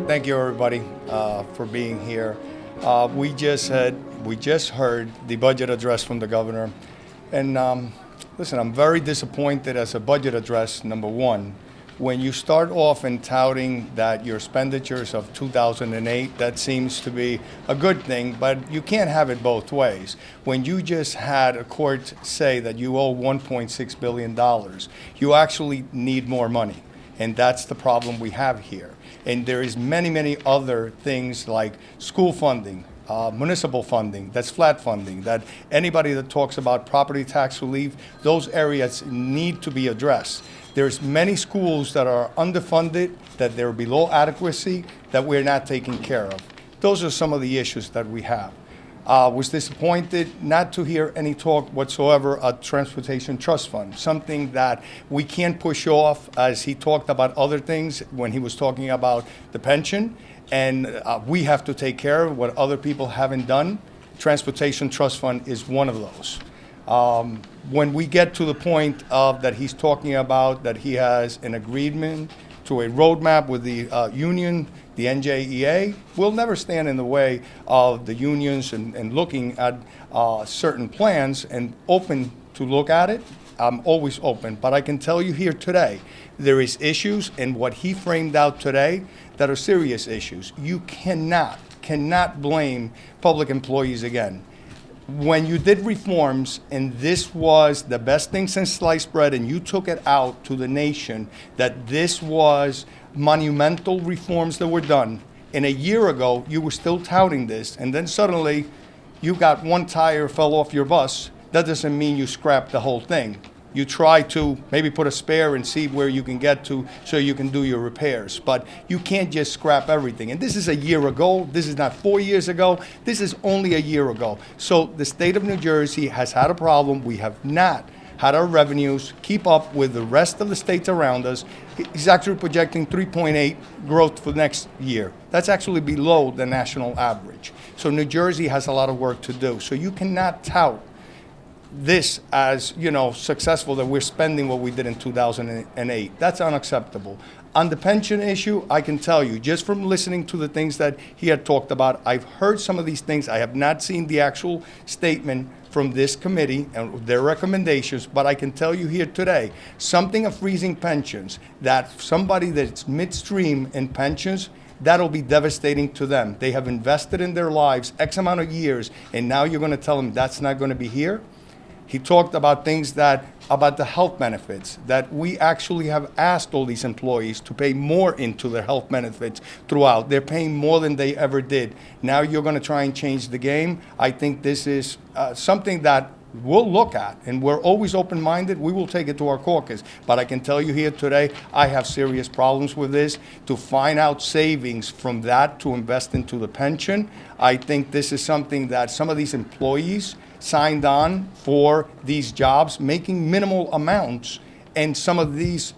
Thank you, everybody, for being here. We just heard the budget address from the governor, and listen, I'm very disappointed as a budget address. Number one, when you start off in touting that your expenditures of 2008, that seems to be a good thing, but you can't have it both ways. When you just had a court say that you owe $1.6 billion, you actually need more money. And that's the problem we have here. And there is many other things like school funding, municipal funding, that's flat funding, that anybody that talks about property tax relief, those areas need to be addressed. There's many schools that are underfunded, that they're below adequacy, that we're not taking care of. Those are some of the issues that we have. Was disappointed not to hear any talk whatsoever at Transportation Trust Fund, something that we can't push off, as he talked about other things when he was talking about the pension, and we have to take care of what other people haven't done. Transportation Trust Fund is one of those. When we get to the point of that he's talking about that he has an agreement to a roadmap with the union, the NJEA, will never stand in the way of the unions and looking at certain plans and open to look at it. I'm always open, but I can tell you here today, there is issues in what he framed out today that are serious issues. You cannot blame public employees again. When you did reforms, and this was the best thing since sliced bread, and you took it out to the nation that this was monumental reforms that were done, and a year ago you were still touting this, and then suddenly you got one tire fell off your bus, that doesn't mean you scrapped the whole thing. You try to maybe put a spare and see where you can get to so you can do your repairs. But you can't just scrap everything. And this is a year ago. This is not 4 years ago. This is only a year ago. So the state of New Jersey has had a problem. We have not had our revenues keep up with the rest of the states around us. He's actually projecting 3.8 growth for next year. That's actually below the national average. So New Jersey has a lot of work to do. So you cannot tout this as, successful, that we're spending what we did in 2008. That's unacceptable. On the pension issue, I can tell you, just from listening to the things that he had talked about, I've heard some of these things. I have not seen the actual statement from this committee and their recommendations, but I can tell you here today, something of freezing pensions, that somebody that's midstream in pensions, that'll be devastating to them. They have invested in their lives X amount of years, and now you're going to tell them that's not going to be here? He talked about things about the health benefits, that we actually have asked all these employees to pay more into their health benefits throughout. They're paying more than they ever did. Now you're going to try and change the game. I think this is something that we'll look at, and we're always open-minded. We will take it to our caucus. But I can tell you here today, I have serious problems with this. To find out savings from that to invest into the pension, I think this is something that some of these employees signed on for these jobs making minimal amounts, and some of these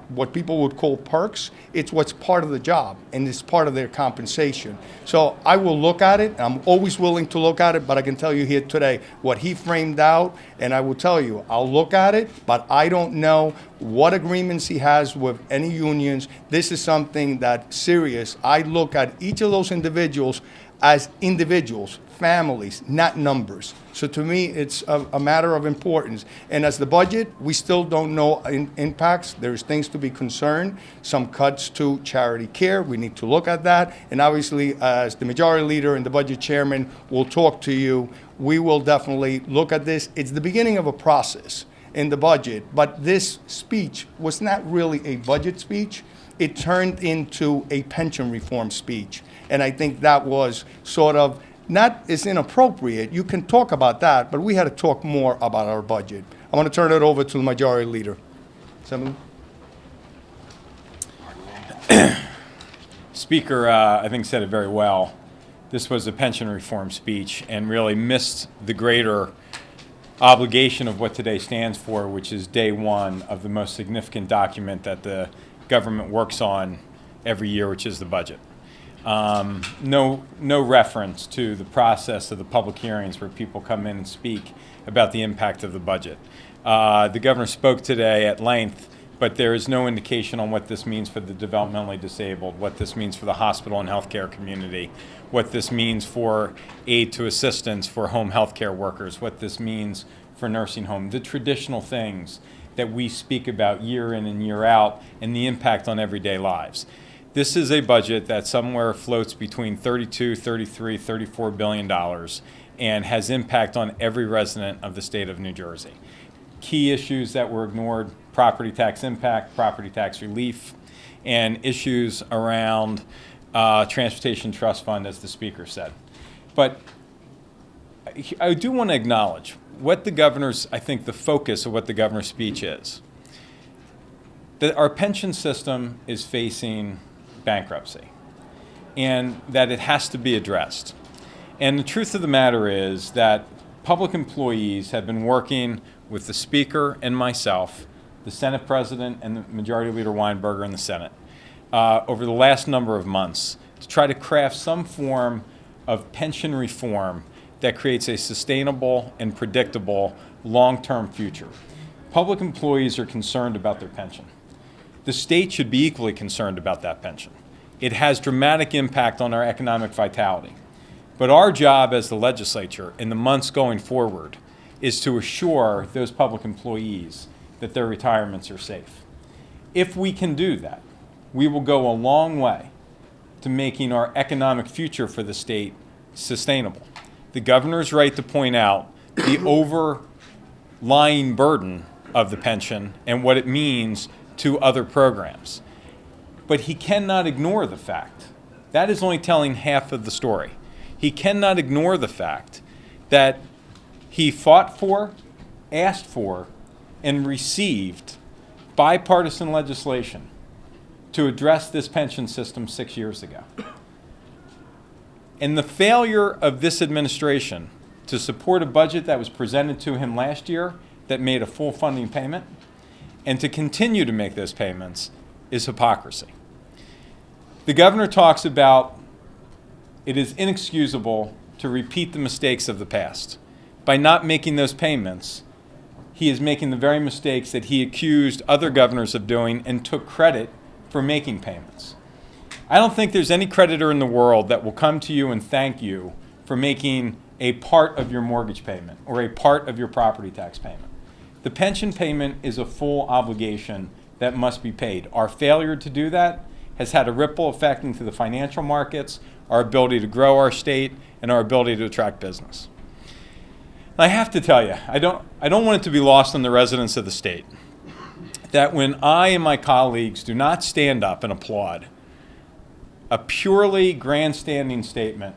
what people would call perks, it's what's part of the job and it's part of their compensation. So I will look at it. I'm always willing to look at it, but I can tell you here today what he framed out, and I will tell you, I'll look at it, but I don't know what agreements he has with any unions. This is something that's serious. I look at each of those individuals as individuals, families, not numbers. So to me, it's a matter of importance. And as the budget, we still don't know impacts. There's things to be concerned. Some cuts to charity care. We need to look at that. And obviously, as the majority leader and the budget chairman will talk to you, we will definitely look at this. It's the beginning of a process in the budget. But this speech was not really a budget speech. It turned into a pension reform speech. And I think that was sort of not as inappropriate. You can talk about that, but we had to talk more about our budget. I want to turn it over to the majority leader. Speaker, I think, said it very well. This was a pension reform speech and really missed the greater obligation of what today stands for, which is day one of the most significant document that the government works on every year, which is the budget. No reference to the process of the public hearings where people come in and speak about the impact of the budget. The governor spoke today at length but there is no indication on what this means for the developmentally disabled, what this means for the hospital and healthcare community, what this means for aid to assistance for home healthcare workers, what this means for nursing home, the traditional things that we speak about year in and year out, and the impact on everyday lives. This is a budget that somewhere floats between $32, $33, $34 billion and has impact on every resident of the state of New Jersey. Key issues that were ignored: property tax impact, property tax relief, and issues around transportation trust fund, as the speaker said. But I do want to acknowledge what the governor's, I think the focus of what the governor's speech is. That our pension system is facing bankruptcy and that it has to be addressed. And the truth of the matter is that public employees have been working with the Speaker and myself, the Senate President and the Majority Leader Weinberger in the Senate, over the last number of months to try to craft some form of pension reform that creates a sustainable and predictable long-term future. Public employees are concerned about their pension. The state should be equally concerned about that pension. It has dramatic impact on our economic vitality. But our job as the legislature in the months going forward is to assure those public employees that their retirements are safe. If we can do that, we will go a long way to making our economic future for the state sustainable. The governor's right to point out the overlying burden of the pension and what it means to other programs. But he cannot ignore the fact, that is only telling half of the story. He cannot ignore the fact that he fought for, asked for, and received bipartisan legislation to address this pension system 6 years ago. And the failure of this administration to support a budget that was presented to him last year that made a full funding payment and to continue to make those payments is hypocrisy. The governor talks about it is inexcusable to repeat the mistakes of the past. By not making those payments, he is making the very mistakes that he accused other governors of doing and took credit for making payments. I don't think there's any creditor in the world that will come to you and thank you for making a part of your mortgage payment or a part of your property tax payment. The pension payment is a full obligation that must be paid. Our failure to do that has had a ripple effect into the financial markets, our ability to grow our state, and our ability to attract business. And I have to tell you, I don't want it to be lost on the residents of the state that when I and my colleagues do not stand up and applaud a purely grandstanding statement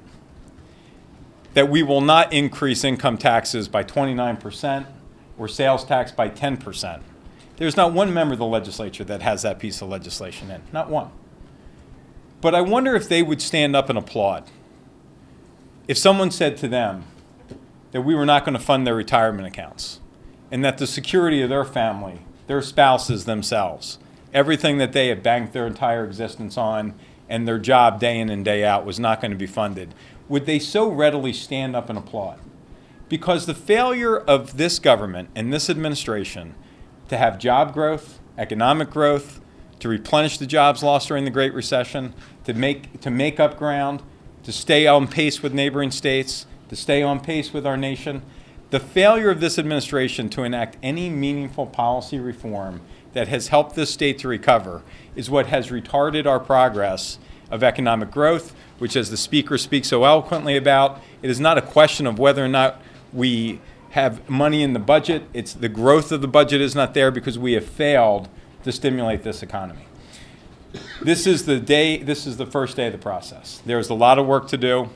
that we will not increase income taxes by 29% or sales tax by 10%. There's not one member of the legislature that has that piece of legislation in, not one. But I wonder if they would stand up and applaud if someone said to them that we were not going to fund their retirement accounts and that the security of their family, their spouses themselves, everything that they had banked their entire existence on and their job day in and day out was not going to be funded. Would they so readily stand up and applaud? Because the failure of this government and this administration to have job growth, economic growth, to replenish the jobs lost during the Great Recession, to make up ground, to stay on pace with neighboring states, to stay on pace with our nation, the failure of this administration to enact any meaningful policy reform that has helped this state to recover is what has retarded our progress of economic growth, which, as the Speaker speaks so eloquently about, it is not a question of whether or not we have money in the budget. It's the growth of the budget is not there because we have failed to stimulate this economy. This is the first day of the process. There's a lot of work to do.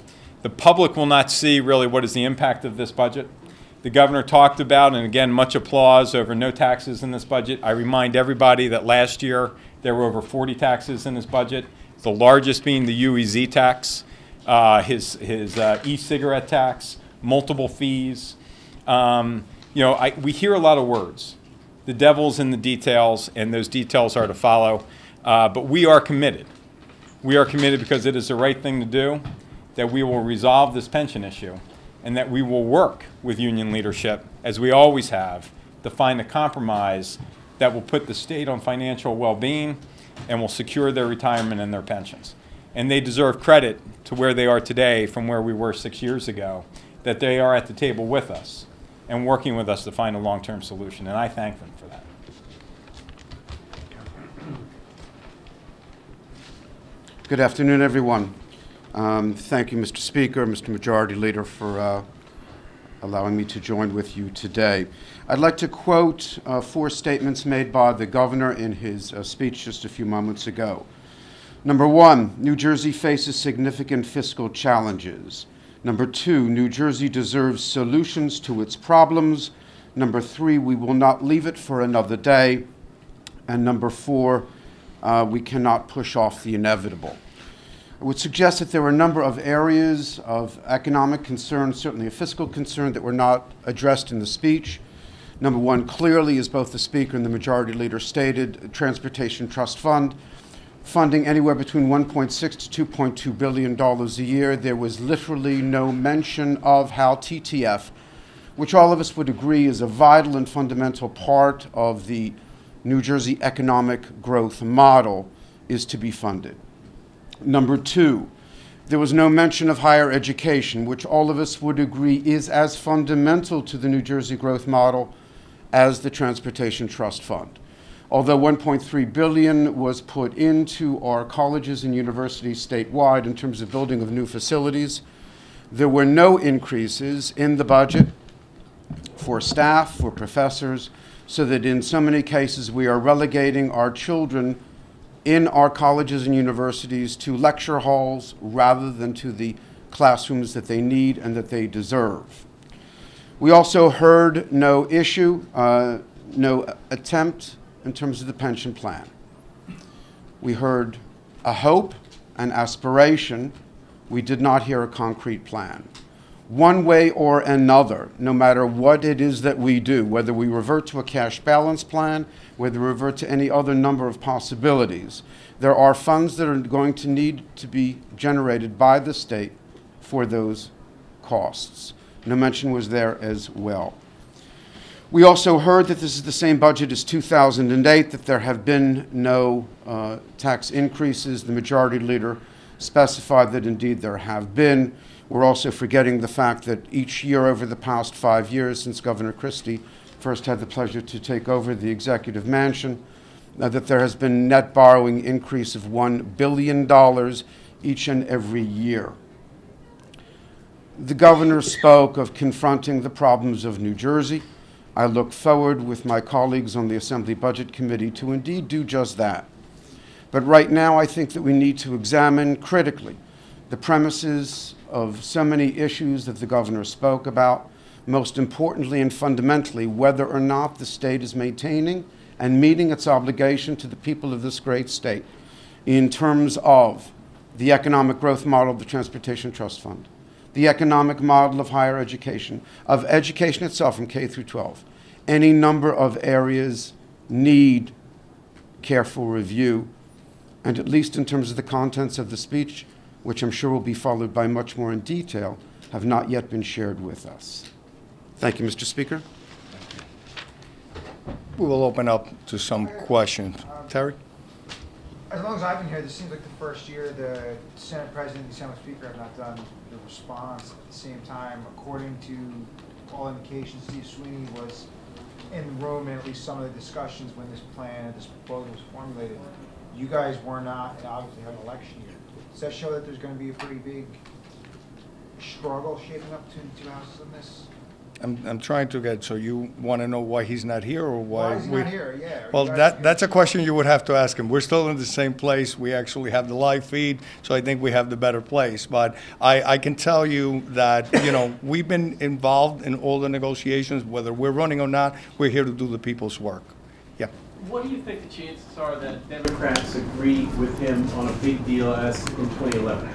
The public will not see really what is the impact of this budget. The governor talked about, and again, much applause over no taxes in this budget. I remind everybody that last year there were over 40 taxes in his budget, the largest being the UEZ tax, his e-cigarette tax, multiple fees. We hear a lot of words. The devil's in the details, and those details are to follow. But we are committed. We are committed because it is the right thing to do, that we will resolve this pension issue, and that we will work with union leadership, as we always have, to find a compromise that will put the state on financial well-being and will secure their retirement and their pensions. And they deserve credit to where they are today from where we were 6 years ago, that they are at the table with us and working with us to find a long-term solution, and I thank them for that. Good afternoon, everyone. Thank you, Mr. Speaker, Mr. Majority Leader, for allowing me to join with you today. I'd like to quote 4 statements made by the governor in his speech just a few moments ago. Number 1, New Jersey faces significant fiscal challenges. Number 2, New Jersey deserves solutions to its problems. Number 3, we will not leave it for another day. And number 4, we cannot push off the inevitable. I would suggest that there are a number of areas of economic concern, certainly a fiscal concern, that were not addressed in the speech. Number 1, clearly, as both the Speaker and the Majority Leader stated, Transportation Trust Fund, funding anywhere between $1.6 to $2.2 billion a year. There was literally no mention of how TTF, which all of us would agree is a vital and fundamental part of the New Jersey economic growth model, is to be funded. Number 2, there was no mention of higher education, which all of us would agree is as fundamental to the New Jersey growth model as the Transportation Trust Fund. Although $1.3 billion was put into our colleges and universities statewide in terms of building of new facilities, there were no increases in the budget for staff, for professors, so that in so many cases we are relegating our children in our colleges and universities to lecture halls rather than to the classrooms that they need and that they deserve. We also heard no issue, no attempt in terms of the pension plan. We heard a hope, an aspiration. We did not hear a concrete plan. One way or another, no matter what it is that we do, whether we revert to a cash balance plan, whether we revert to any other number of possibilities, there are funds that are going to need to be generated by the state for those costs. No mention was there as well. We also heard that this is the same budget as 2008, that there have been no tax increases. The Majority Leader specified that indeed there have been. We're also forgetting the fact that each year over the past 5 years, since Governor Christie first had the pleasure to take over the executive mansion, that there has been net borrowing increase of $1 billion each and every year. The governor spoke of confronting the problems of New Jersey. I look forward with my colleagues on the Assembly Budget Committee to indeed do just that. But right now, I think that we need to examine critically the premises of so many issues that the governor spoke about, most importantly and fundamentally, whether or not the state is maintaining and meeting its obligation to the people of this great state in terms of the economic growth model of the Transportation Trust Fund, the economic model of higher education, of education itself from K through 12. Any number of areas need careful review, and at least in terms of the contents of the speech, which I'm sure will be followed by much more in detail, have not yet been shared with us. Thank you, Mr. Speaker. We will open up to some questions. Terry? As long as I've been here, this seems like the first year the Senate President and the Senate Speaker have not done the response at the same time. According to all indications, Steve Sweeney was in the room in at least some of the discussions when this plan, this proposal was formulated. You guys were not, and obviously had an election year. Does that show that there's going to be a pretty big struggle shaping up between the two houses on this? I'm trying to get, so you want to know why he's not here or why? Why is he not here? Yeah. Well, that's a question you would have to ask him. We're still in the same place. We actually have the live feed, so I think we have the better place. But I can tell you that, we've been involved in all the negotiations, whether we're running or not. We're here to do the people's work. Yeah. What do you think the chances are that Democrats agree with him on a big deal as in 2011?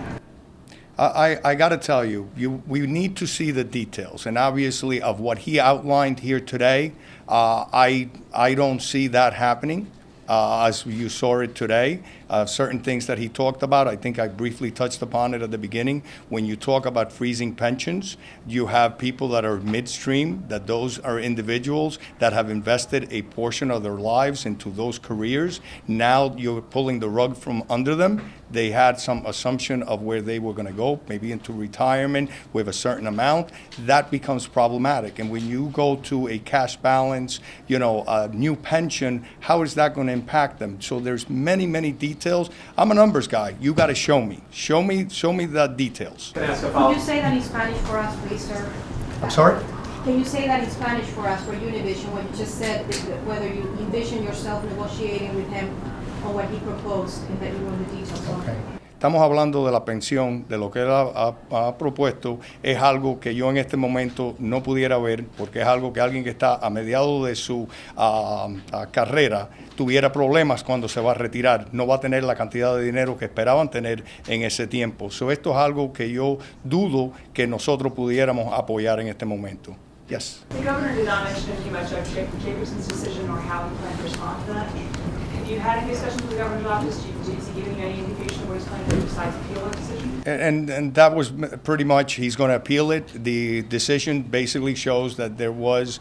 I got to tell you, we need to see the details, and obviously of what he outlined here today, I don't see that happening. as you saw it today. Certain things that he talked about, I think I briefly touched upon it at the beginning. When you talk about freezing pensions, you have people that are midstream, that those are individuals that have invested a portion of their lives into those careers. Now you're pulling the rug from under them. They had some assumption of where they were going to go, maybe into retirement with a certain amount. That becomes problematic. And when you go to a cash balance, a new pension, how is that going to impact them? So there's many, many details. I'm a numbers guy. You got to show me. Show me the details. Can I ask a Could follow-up? you say that in Spanish for us, please, sir? I'm sorry? Can you say that in Spanish for us, for Univision, what you just said, whether you envision yourself negotiating with him on what he proposed and that you know the details on? Okay. Estamos hablando de la pensión, de lo que él ha propuesto, es algo que yo en este momento no pudiera ver, porque es algo que alguien que está a mediados de su carrera tuviera problemas cuando se va a retirar, no va a tener la cantidad de dinero que esperaban tener en ese tiempo. So, esto es algo que yo dudo que nosotros pudiéramos apoyar en este momento. Yes. The governor did not mention anything about Judge Jacobson's decision or how he planned to respond to that. Have you had any discussions with the governor's office? Is he giving you any indication of what he's planning to do besides appeal that decision? And that was pretty much, he's going to appeal it. The decision basically shows that there was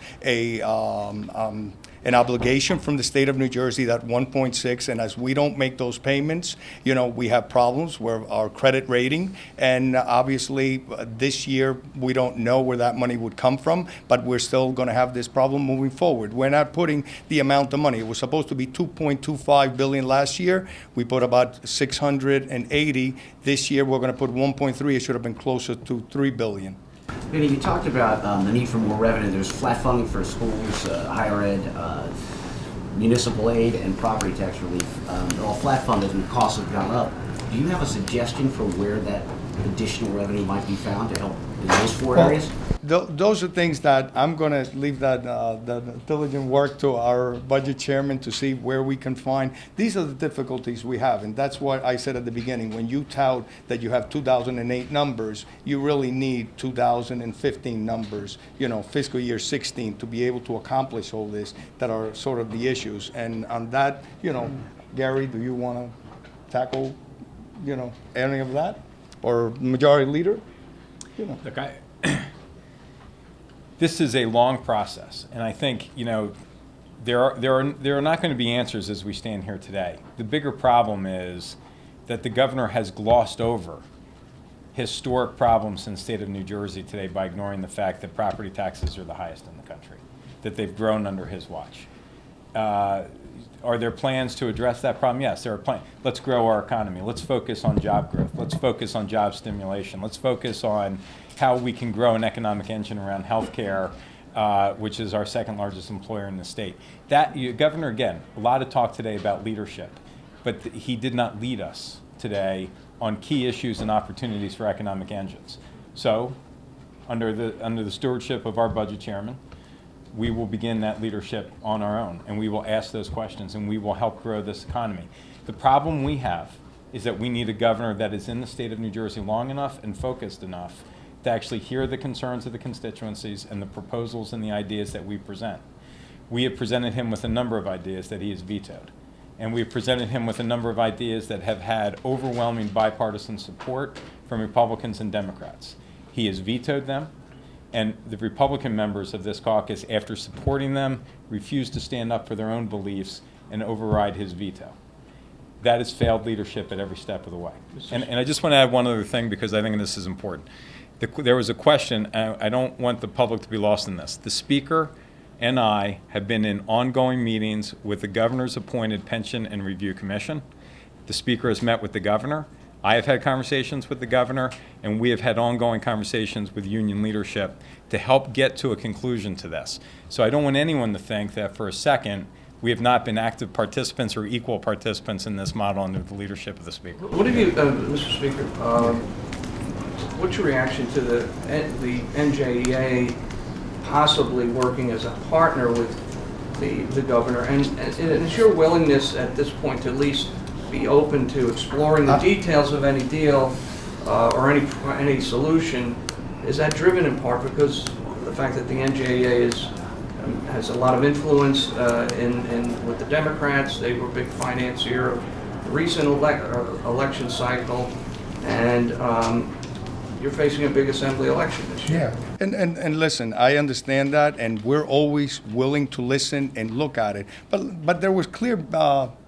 an obligation from the state of New Jersey, that 1.6, and as we don't make those payments, we have problems with our credit rating, and obviously this year we don't know where that money would come from, but we're still going to have this problem moving forward. We're not putting the amount of money. It was supposed to be $2.25 billion last year. We put about 680. This year we're going to put 1.3. It should have been closer to $3 billion. Vinny, you talked about the need for more revenue. There's flat funding for schools, higher ed, municipal aid, and property tax relief. They're all flat funded and costs have gone up. Do you have a suggestion for where that additional revenue might be found to help in those four areas? Those are things that I'm going to leave that diligent work to our budget chairman to see where we can find. These are the difficulties we have, and that's what I said at the beginning. When you tout that you have 2008 numbers, you really need 2015 numbers, fiscal year 16, to be able to accomplish all this that are sort of the issues. And on that, Gary, do you want to tackle, any of that? Or majority leader? Look, this is a long process, and I think there are not going to be answers as we stand here today. The bigger problem is that the governor has glossed over historic problems in the state of New Jersey today by ignoring the fact that property taxes are the highest in the country, that they've grown under his watch. Are there plans to address that problem? Yes, there are plans. Let's grow our economy. Let's focus on job growth. Let's focus on job stimulation. Let's focus on how we can grow an economic engine around healthcare, which is our second largest employer in the state. Governor, again, a lot of talk today about leadership, but he did not lead us today on key issues and opportunities for economic engines. So, under the stewardship of our budget chairman, we will begin that leadership on our own, and we will ask those questions, and we will help grow this economy. The problem we have is that we need a governor that is in the state of New Jersey long enough and focused enough to actually hear the concerns of the constituencies and the proposals and the ideas that we present. We have presented him with a number of ideas that he has vetoed, and we've presented him with a number of ideas that have had overwhelming bipartisan support from Republicans and Democrats. He has vetoed them. And the Republican members of this caucus, after supporting them, refused to stand up for their own beliefs and override his veto. That has failed leadership at every step of the way. And I just want to add one other thing, because I think this is important. There was a question, I don't want the public to be lost in this. The Speaker and I have been in ongoing meetings with the governor's appointed Pension and Review Commission. The Speaker has met with the governor. I have had conversations with the governor, and we have had ongoing conversations with union leadership to help get to a conclusion to this. So I don't want anyone to think that for a second we have not been active participants or equal participants in this model under the leadership of the Speaker. What have you, Mr. Speaker, what's your reaction to the NJEA possibly working as a partner with the governor? And is your willingness at this point to at least be open to exploring the details of any deal or any solution? Is that driven in part because of the fact that the NJEA is has a lot of influence with the Democrats. They were a big financier of the recent election cycle, and you're facing a big assembly election this year. Yeah. And listen, I understand that, and we're always willing to listen and look at it. But there was clear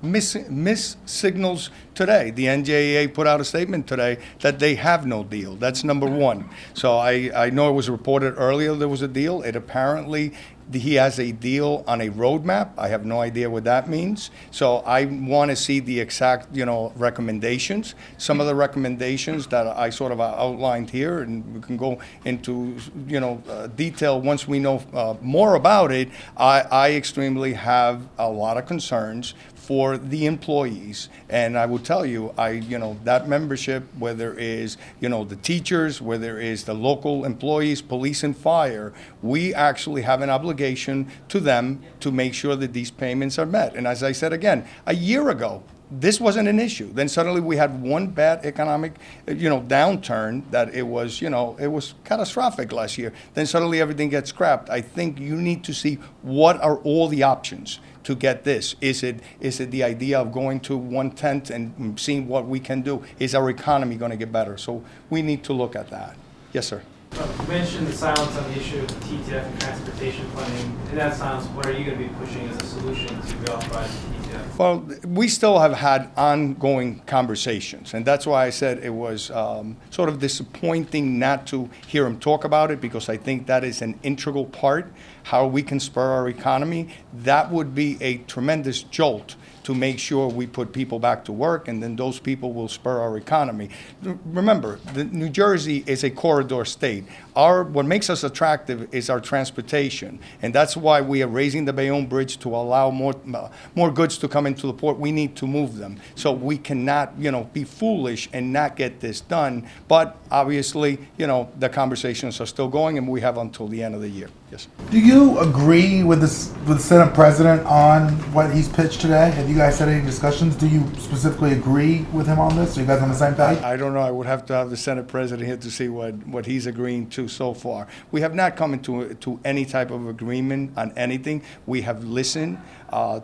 miss signals today. The NJEA put out a statement today that they have no deal. That's number one. So I know it was reported earlier there was a deal. It apparently he has a deal on a roadmap. I have no idea what that means. So I want to see the exact, recommendations. Some of the recommendations that I sort of outlined here, and we can go into, detail once we know more about it. I extremely have a lot of concerns for the employees, and I will tell you, that membership, whether it is, the teachers, whether it is the local employees, police and fire, we actually have an obligation to them to make sure that these payments are met. And as I said again, a year ago, this wasn't an issue. Then suddenly we had one bad economic, downturn that it was catastrophic last year. Then suddenly everything gets scrapped. I think you need to see what are all the options to get this. Is it the idea of going to 1/10 and seeing what we can do? Is our economy going to get better? So we need to look at that. Yes, sir. You mentioned the silence on the issue of the TTF and transportation funding. In that silence, what are you going to be pushing as a solution to reauthorize the TTF? Well, we still have had ongoing conversations, and that's why I said it was sort of disappointing not to hear him talk about it, because I think that is an integral part, how we can spur our economy. That would be a tremendous jolt to make sure we put people back to work, and then those people will spur our economy. Remember, New Jersey is a corridor state. What makes us attractive is our transportation, and that's why we are raising the Bayonne Bridge to allow more goods to come into the port. We need to move them. So we cannot, be foolish and not get this done. But obviously, the conversations are still going, and we have until the end of the year. Yes. Do you agree with the Senate President on what he's pitched today? Have you guys had any discussions? Do you specifically agree with him on this? Are you guys on the same page? I don't know. I would have to have the Senate President here to see what he's agreeing to so far. We have not come to any type of agreement on anything. We have listened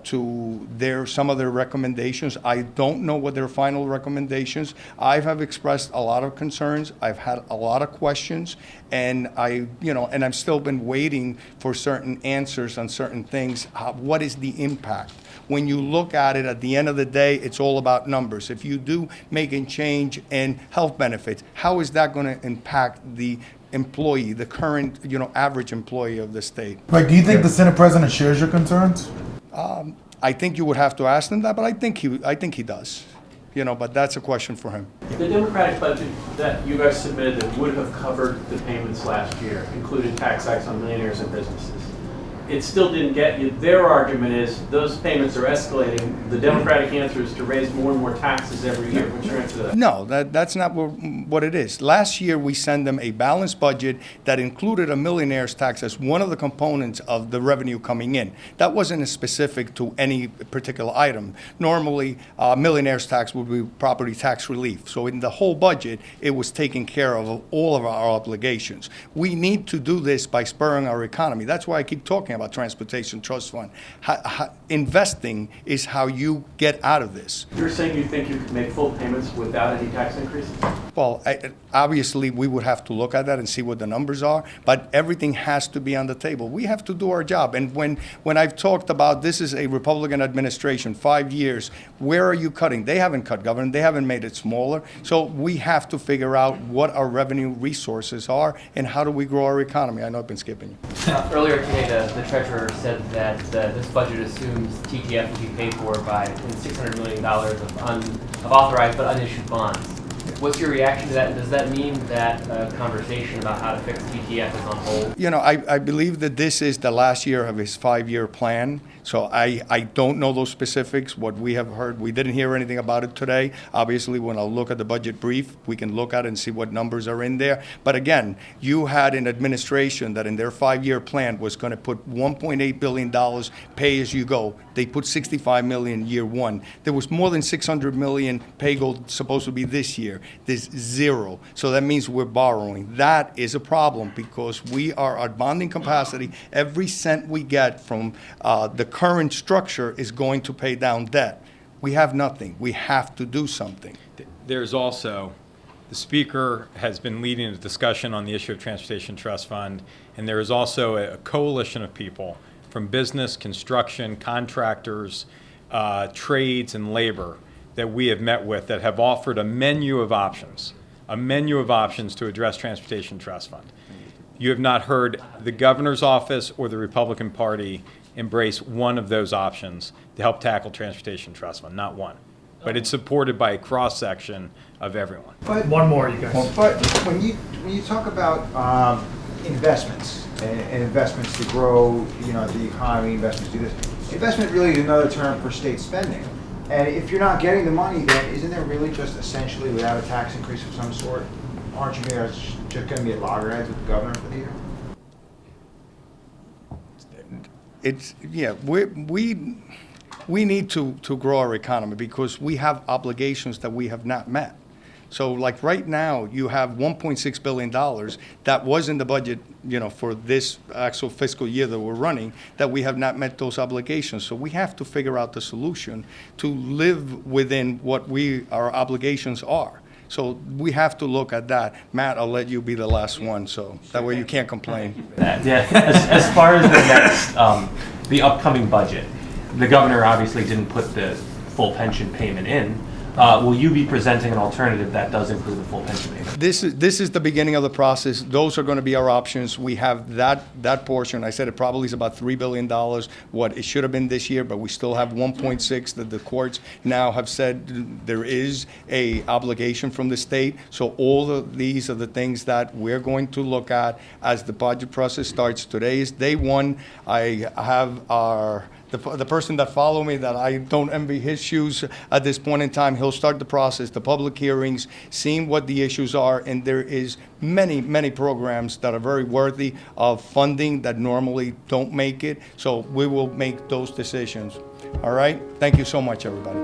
to some of their recommendations. I don't know what their final recommendations. I have expressed a lot of concerns. I've had a lot of questions, and I've still been waiting for certain answers on certain things. What is the impact? When you look at it, at the end of the day, it's all about numbers. If you do make a change in health benefits, how is that going to impact the employee, the current, average employee of the state? Right. Do you think the Senate President shares your concerns? I think you would have to ask him that, but I think he does. But that's a question for him. The Democratic budget that you guys submitted that would have covered the payments last year included tax hikes on millionaires and businesses. It still didn't get you. Their argument is those payments are escalating. The Democratic answer is to raise more and more taxes every year. What's your answer to that? No, that's not what it is. Last year, we sent them a balanced budget that included a millionaire's tax as one of the components of the revenue coming in. That wasn't specific to any particular item. Normally, millionaire's tax would be property tax relief. So in the whole budget, it was taking care of all of our obligations. We need to do this by spurring our economy. That's why I keep talking about Transportation Trust Fund. Investing is how you get out of this. You're saying you think you could make full payments without any tax increases? Well, obviously, we would have to look at that and see what the numbers are, but everything has to be on the table. We have to do our job. And when I've talked about this is a Republican administration, 5 years, where are you cutting? They haven't cut government. They haven't made it smaller. So we have to figure out what our revenue resources are and how do we grow our economy. I know I've been skipping you. Earlier today, the treasurer said that this budget assumes TTF will be paid for by $600 million of authorized but unissued bonds. What's your reaction to that? And does that mean that a conversation about how to fix TTF is on hold? I believe that this is the last year of his 5-year plan. So I don't know those specifics, what we have heard. We didn't hear anything about it today. Obviously, when I look at the budget brief, we can look at it and see what numbers are in there. But again, you had an administration that in their 5-year plan was going to put $1.8 billion pay as you go. They put $65 million year one. There was more than $600 million pay go supposed to be this year. There's zero. So that means we're borrowing. That is a problem because we are at bonding capacity. Every cent we get from the current structure is going to pay down debt. We have nothing. We have to do something. There's also, the Speaker has been leading a discussion on the issue of Transportation Trust Fund, and there is also a coalition of people from business, construction, contractors, trades, and labor that we have met with that have offered a menu of options to address Transportation Trust Fund. You have not heard the governor's office or the Republican Party embrace one of those options to help tackle Transportation Trust Fund, not one. But it's supported by a cross-section of everyone. But, One more, you guys. but when you talk about investments and investments to grow, the economy, investments to do this, investment really is another term for state spending. And if you're not getting the money, then isn't there really just essentially without a tax increase of some sort, aren't you just going to be at loggerheads with the governor for the year? We need to grow our economy because we have obligations that we have not met. So like right now, you have $1.6 billion that was in the budget, for this actual fiscal year that we're running, that we have not met those obligations. So we have to figure out the solution to live within what our obligations are. So we have to look at that. Matt, I'll let you be the last one, so that way you can't complain. Yeah, as far as the next, the upcoming budget, the governor obviously didn't put the full pension payment in. Will you be presenting an alternative that does include the full pension payment? This is the beginning of the process. Those are going to be our options. We have that portion. I said it probably is about $3 billion, what it should have been this year, but we still have 1.6 that the courts now have said there is a obligation from the state. So all of these are the things that we're going to look at as the budget process starts. Today is day one. I have the person that followed me that I don't envy his shoes at this point in time. He'll start the process, the public hearings, seeing what the issues are, and there is many programs that are very worthy of funding that normally don't make it. So we will make those decisions. All right? Thank you so much, everybody.